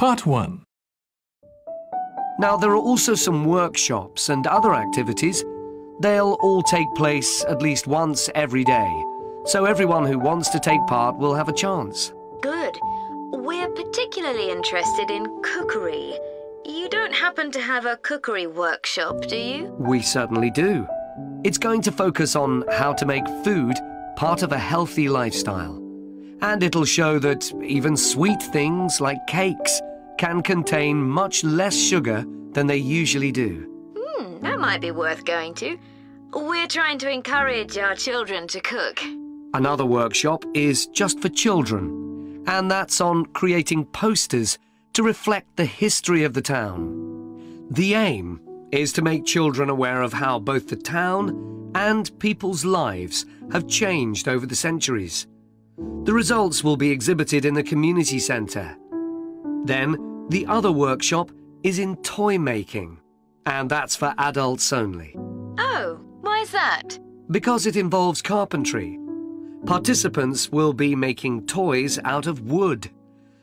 Part 1. Now, there are also some workshops and other activities. They'll all take place at least once every day, so everyone who wants to take part will have a chance. Good. We're particularly interested in cookery. You don't happen to have a cookery workshop, do you? We certainly do. It's going to focus on how to make food part of a healthy lifestyle. And it'll show that even sweet things like cakes can contain much less sugar than they usually do. That might be worth going to. We're trying to encourage our children to cook. Another workshop is just for children, and that's on creating posters to reflect the history of the town. The aim is to make children aware of how both the town and people's lives have changed over the centuries. The results will be exhibited in the community centre. Then, the other workshop is in toy making, and that's for adults only. Oh, why's that? Because it involves carpentry. Participants will be making toys out of wood,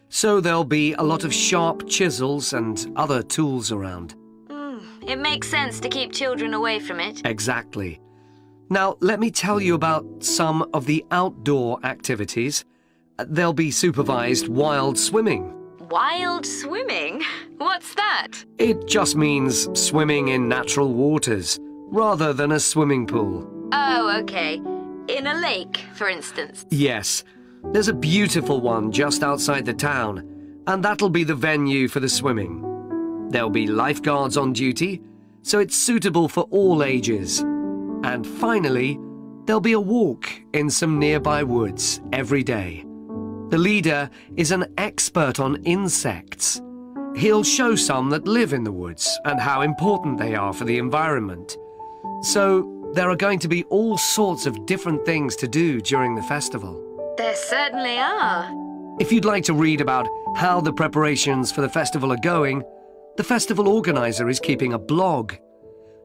so there'll be a lot of sharp chisels and other tools around. It makes sense to keep children away from it. Exactly. Now, let me tell you about some of the outdoor activities. There'll be supervised wild swimming. Wild swimming? What's that? It just means swimming in natural waters, rather than a swimming pool. Oh, okay. In a lake, for instance. Yes. There's a beautiful one just outside the town, and that'll be the venue for the swimming. There'll be lifeguards on duty, so it's suitable for all ages. And finally, there'll be a walk in some nearby woods every day. The leader is an expert on insects. He'll show some that live in the woods and how important they are for the environment. So there are going to be all sorts of different things to do during the festival. There certainly are. If you'd like to read about how the preparations for the festival are going, the festival organizer is keeping a blog.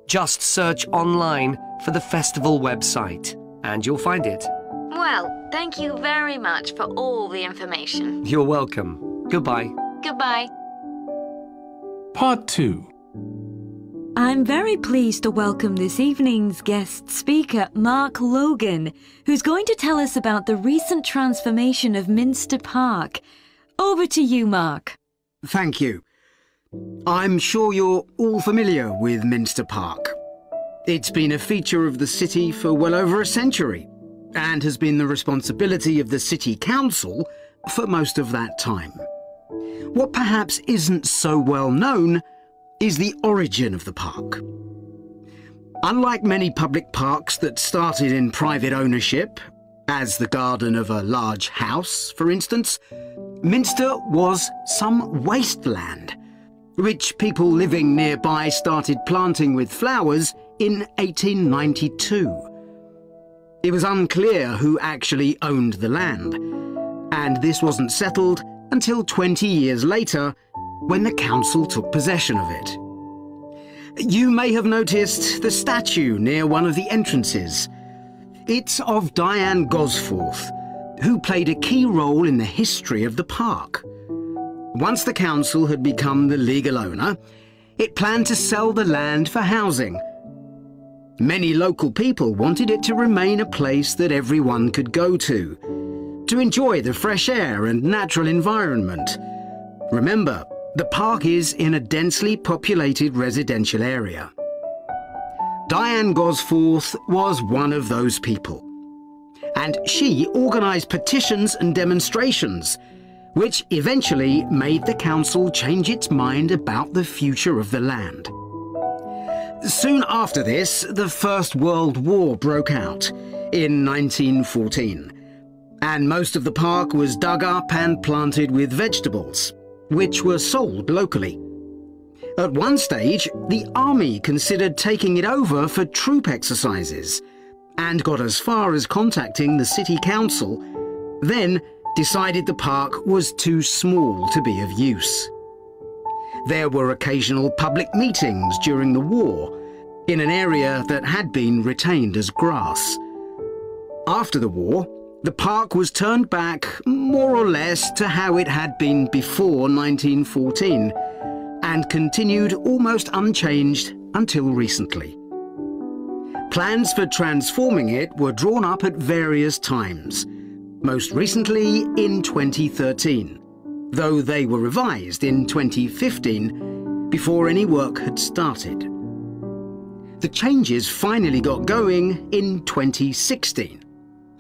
Just search online for the festival website, and you'll find it. Well, thank you very much for all the information. You're welcome. Goodbye. Goodbye. Part 2. I'm very pleased to welcome this evening's guest speaker, Mark Logan, who's going to tell us about the recent transformation of Minster Park. Over to you, Mark. Thank you. I'm sure you're all familiar with Minster Park. It's been a feature of the city for well over a century and has been the responsibility of the City Council for most of that time. What perhaps isn't so well known is the origin of the park. Unlike many public parks that started in private ownership, as the garden of a large house, for instance, Minster was some wasteland, which people living nearby started planting with flowers in 1892. It was unclear who actually owned the land, and this wasn't settled until 20 years later, when the council took possession of it. You may have noticed the statue near one of the entrances. It's of Diane Gosforth, who played a key role in the history of the park. Once the council had become the legal owner, it planned to sell the land for housing. Many local people wanted it to remain a place that everyone could go to enjoy the fresh air and natural environment. Remember, the park is in a densely populated residential area. Diane Gosforth was one of those people, and she organised petitions and demonstrations, which eventually made the council change its mind about the future of the land. Soon after this, the First World War broke out in 1914, and most of the park was dug up and planted with vegetables, which were sold locally. At one stage, the army considered taking it over for troop exercises and got as far as contacting the city council, then decided the park was too small to be of use. There were occasional public meetings during the war in an area that had been retained as grass. After the war, The park was turned back more or less to how it had been before 1914 and continued almost unchanged until recently. Plans for transforming it were drawn up at various times, most recently in 2013, though they were revised in 2015 before any work had started. The changes finally got going in 2016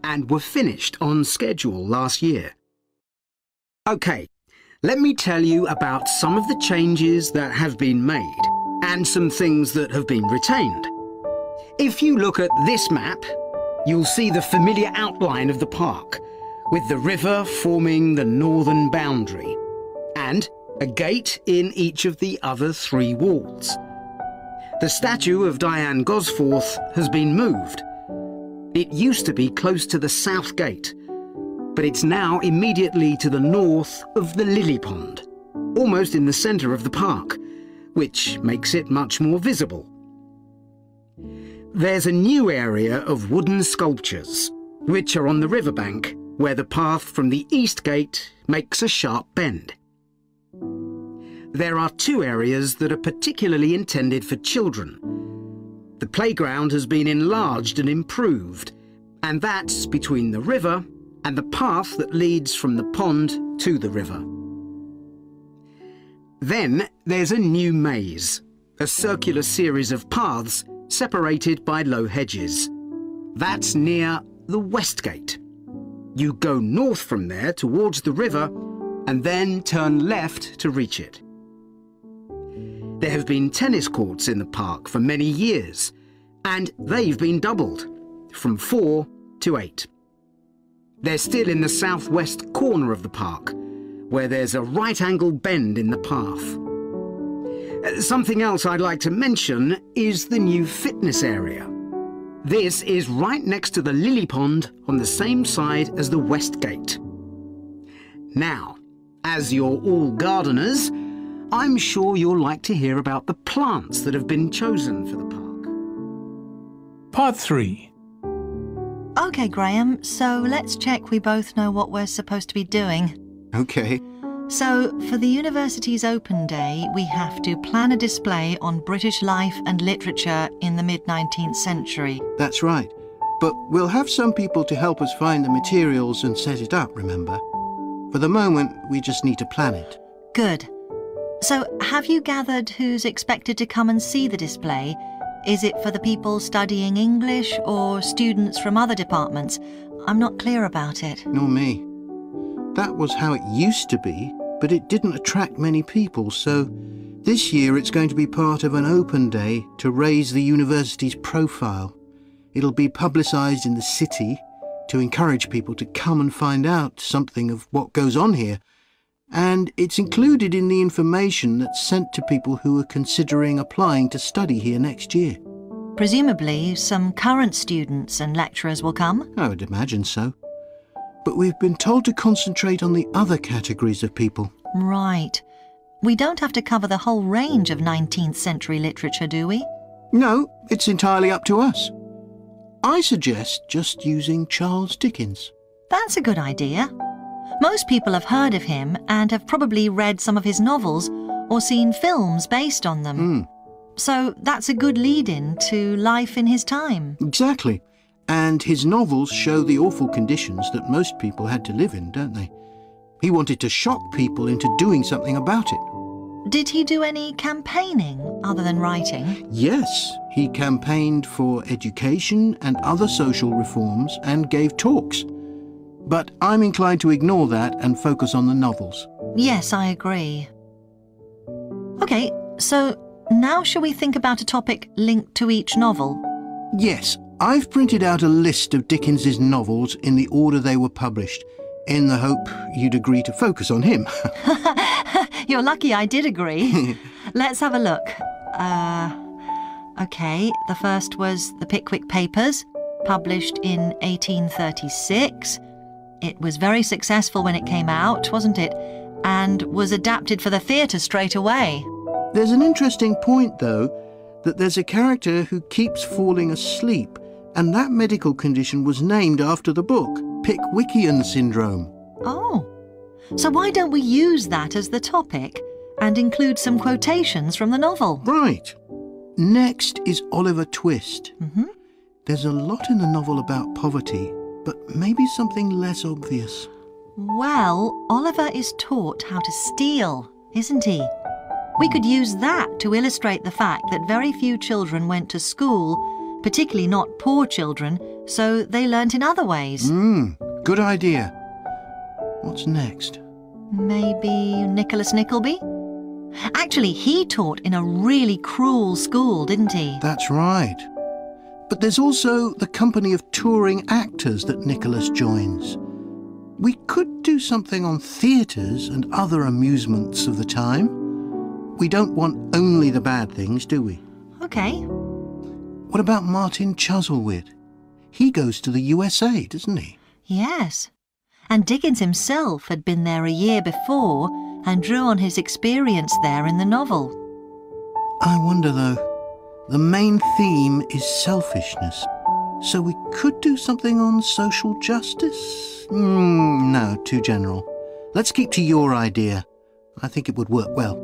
and were finished on schedule last year. OK, let me tell you about some of the changes that have been made and some things that have been retained. If you look at this map, you'll see the familiar outline of the park, with the river forming the northern boundary, and a gate in each of the other 3 walls. The statue of Diane Gosforth has been moved. It used to be close to the south gate, but it's now immediately to the north of the lily pond, almost in the centre of the park, which makes it much more visible. There's a new area of wooden sculptures, which are on the riverbank, where the path from the east gate makes a sharp bend. There are 2 areas that are particularly intended for children. The playground has been enlarged and improved, and that's between the river and the path that leads from the pond to the river. Then there's a new maze, a circular series of paths separated by low hedges. That's near the west gate. You go north from there towards the river and then turn left to reach it. There have been tennis courts in the park for many years, and they've been doubled, from 4 to 8. They're still in the southwest corner of the park, where there's a right-angle bend in the path. Something else I'd like to mention is the new fitness area. This is right next to the lily pond on the same side as the west gate. Now, as you're all gardeners, I'm sure you'll like to hear about the plants that have been chosen for the park. Part 3. OK, Graham, so let's check we both know what we're supposed to be doing. OK. So, for the university's open day, we have to plan a display on British life and literature in the mid-19th century. That's right. But we'll have some people to help us find the materials and set it up, remember? For the moment, we just need to plan it. Good. So, have you gathered who's expected to come and see the display? Is it for the people studying English or students from other departments? I'm not clear about it. Nor me. That was how it used to be, but it didn't attract many people, so this year it's going to be part of an open day to raise the university's profile. It'll be publicised in the city to encourage people to come and find out something of what goes on here. And it's included in the information that's sent to people who are considering applying to study here next year. Presumably, some current students and lecturers will come? I would imagine so. But we've been told to concentrate on the other categories of people. Right. We don't have to cover the whole range of 19th century literature, do we? No, it's entirely up to us. I suggest just using Charles Dickens. That's a good idea. Most people have heard of him and have probably read some of his novels or seen films based on them. So that's a good lead-in to life in his time. Exactly. And his novels show the awful conditions that most people had to live in, don't they? He wanted to shock people into doing something about it. Did he do any campaigning other than writing? Yes, he campaigned for education and other social reforms and gave talks. But I'm inclined to ignore that and focus on the novels. Yes, I agree. OK, so now shall we think about a topic linked to each novel? Yes, I've printed out a list of Dickens's novels in the order they were published, in the hope you'd agree to focus on him. You're lucky I did agree. Let's have a look. OK, the first was The Pickwick Papers, published in 1836. It was very successful when it came out, wasn't it? And was adapted for the theatre straight away. There's an interesting point, though, that there's a character who keeps falling asleep, and that medical condition was named after the book. Pickwickian syndrome. Oh, so why don't we use that as the topic and include some quotations from the novel? Right. Next is Oliver Twist. Mm-hmm. There's a lot in the novel about poverty, but maybe something less obvious. Well, Oliver is taught how to steal, isn't he? We could use that to illustrate the fact that very few children went to school, particularly not poor children, so they learnt in other ways. Good idea. What's next? Maybe Nicholas Nickleby? Actually, he taught in a really cruel school, didn't he? That's right. But there's also the company of touring actors that Nicholas joins. We could do something on theatres and other amusements of the time. We don't want only the bad things, do we? OK. What about Martin Chuzzlewit? He goes to the USA, doesn't he? Yes. And Dickens himself had been there a year before and drew on his experience there in the novel. I wonder, though, the main theme is selfishness. So we could do something on social justice? No, too general. Let's keep to your idea. I think it would work well.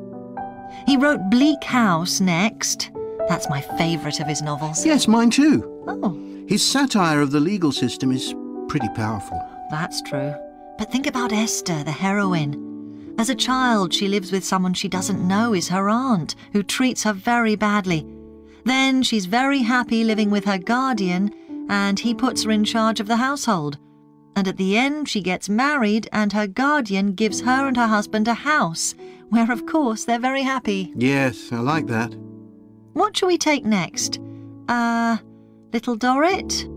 He wrote Bleak House next. That's my favourite of his novels. Yes, mine too. Oh, His satire of the legal system is pretty powerful. that's true. But think about Esther, the heroine. As a child, she lives with someone she doesn't know is her aunt, who treats her very badly. Then she's very happy living with her guardian, and he puts her in charge of the household. And at the end, she gets married, and her guardian gives her and her husband a house, where, of course, they're very happy. Yes, I like that. What shall we take next? Little Dorrit?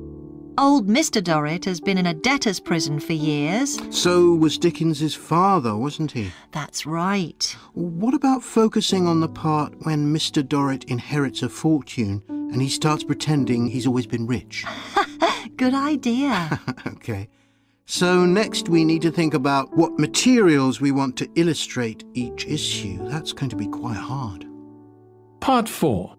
Old Mr. Dorrit has been in a debtor's prison for years. So was Dickens's father, wasn't he? That's right. What about focusing on the part when Mr. Dorrit inherits a fortune and he starts pretending he's always been rich? Good idea. OK. So next we need to think about what materials we want to illustrate each issue. That's going to be quite hard. Part 4.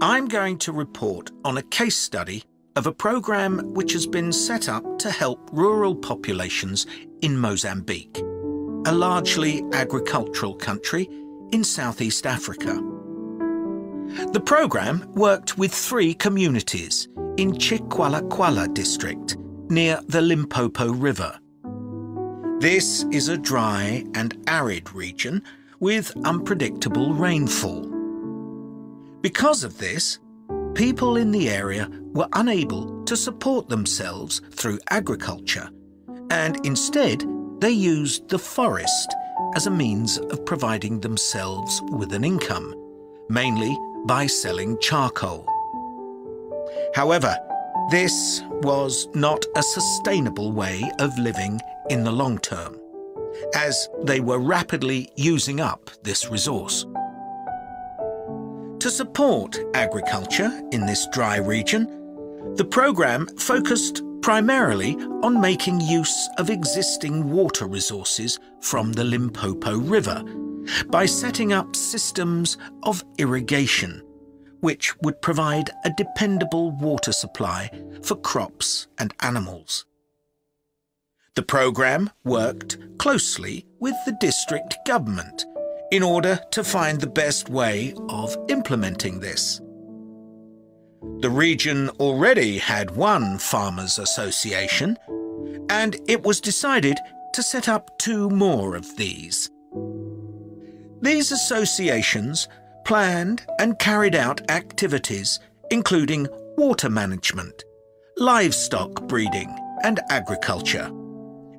I'm going to report on a case study of a programme which has been set up to help rural populations in Mozambique, a largely agricultural country in Southeast Africa. The programme worked with 3 communities in Chikwalakwala district near the Limpopo River. This is a dry and arid region with unpredictable rainfall. Because of this, people in the area were unable to support themselves through agriculture, and instead they used the forest as a means of providing themselves with an income, mainly by selling charcoal. However, this was not a sustainable way of living in the long term, as they were rapidly using up this resource. To support agriculture in this dry region, the programme focused primarily on making use of existing water resources from the Limpopo River by setting up systems of irrigation, which would provide a dependable water supply for crops and animals. The programme worked closely with the district government in order to find the best way of implementing this. The region already had one farmers' association, and it was decided to set up 2 more of these. These associations planned and carried out activities including water management, livestock breeding and agriculture.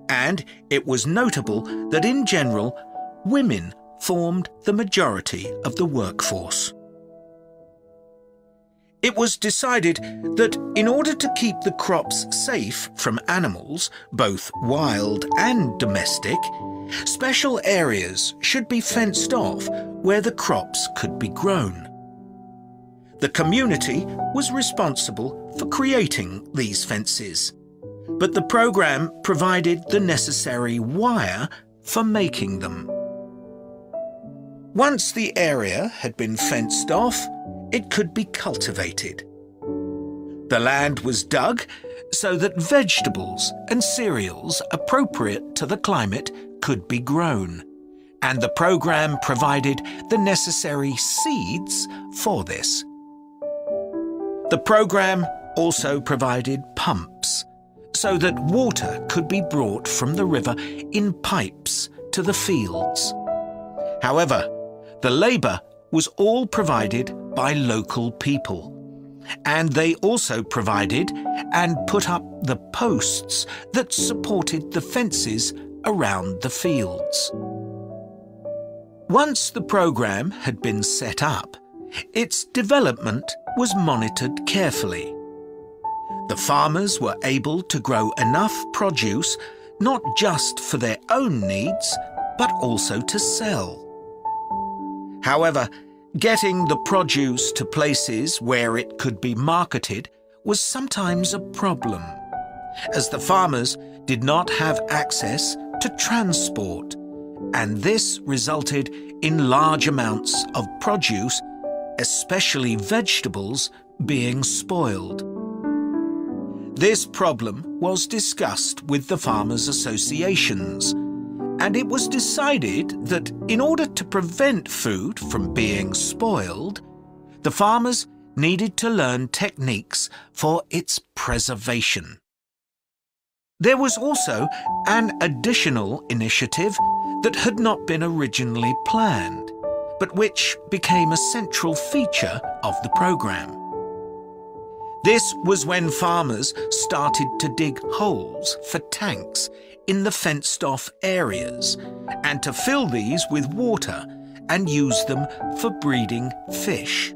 And it was notable that in general, women formed the majority of the workforce. It was decided that in order to keep the crops safe from animals, both wild and domestic, special areas should be fenced off where the crops could be grown. The community was responsible for creating these fences, but the programme provided the necessary wire for making them. Once the area had been fenced off, it could be cultivated. The land was dug so that vegetables and cereals appropriate to the climate could be grown, and the programme provided the necessary seeds for this. The programme also provided pumps, so that water could be brought from the river in pipes to the fields. However, the labour was all provided by local people, and they also provided and put up the posts that supported the fences around the fields. Once the programme had been set up, its development was monitored carefully. The farmers were able to grow enough produce not just for their own needs, but also to sell. However, getting the produce to places where it could be marketed was sometimes a problem, as the farmers did not have access to transport, and this resulted in large amounts of produce, especially vegetables, being spoiled. This problem was discussed with the farmers' associations, and it was decided that in order to prevent food from being spoiled, the farmers needed to learn techniques for its preservation. There was also an additional initiative that had not been originally planned, but which became a central feature of the programme. This was when farmers started to dig holes for tanks in the fenced-off areas and to fill these with water and use them for breeding fish,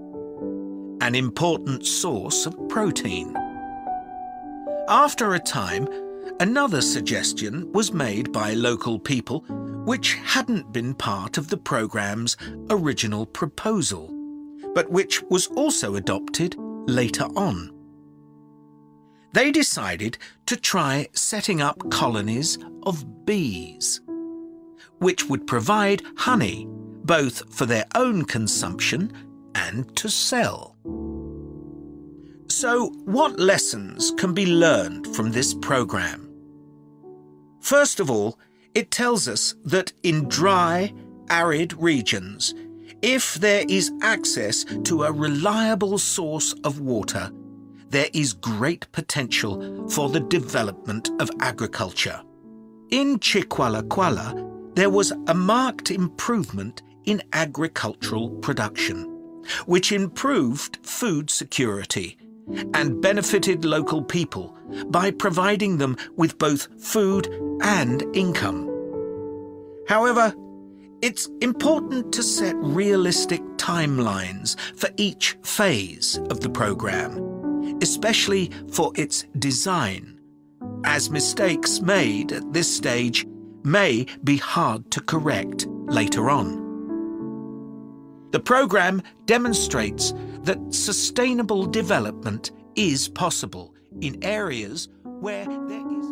an important source of protein. After a time, another suggestion was made by local people which hadn't been part of the programme's original proposal, but which was also adopted later on. They decided to try setting up colonies of bees, which would provide honey both for their own consumption and to sell. So, what lessons can be learned from this programme? First of all, it tells us that in dry, arid regions, if there is access to a reliable source of water, there is great potential for the development of agriculture. In Chiqualaquala, there was a marked improvement in agricultural production, which improved food security and benefited local people by providing them with both food and income. However, it's important to set realistic timelines for each phase of the programme, especially for its design, as mistakes made at this stage may be hard to correct later on. The programme demonstrates that sustainable development is possible in areas where there is